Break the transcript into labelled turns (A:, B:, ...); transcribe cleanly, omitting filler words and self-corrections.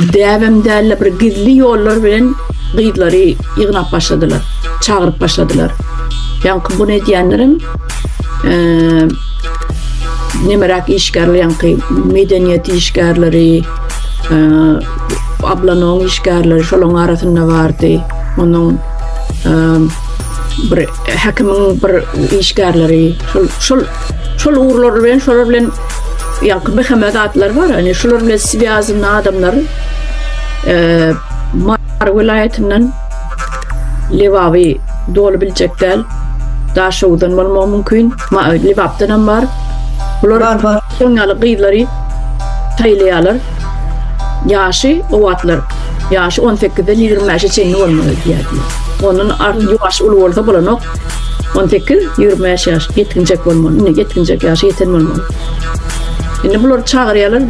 A: Däwem dälle bir gizli ýollar bilen gyýdlary ýygnap başladylar, çağıryp başladylar. Ýa-ni bu nädiýänlerim nemerak işgärler, ýa-ni medeniýet işgärleri, ablanyň işgärleri şolaryň arasynda bardy. Onuň bir hakimiň bir işgärleri, şol uğurlar bilen, şolar bilen ýa-ni behemedetler bar. Hani şolar bilen siýazyny adamlar Mar vilayetinden Levavi dolu biljekler. Daşowdan bolmagy mümkin. Levapdan bar. Bular soňaly gyýdlary taýlaýarlar. Ýaşy owatlar. Ýaşy 18-den 25-e çeýin bolmaly diýerler. Onun ýaş uly bolsa bolanok 18-25 ýaş yetkinjek bolmaly. Yetkinjek ýaşy ýeten bolmaly. Indi bular çağırýarlar.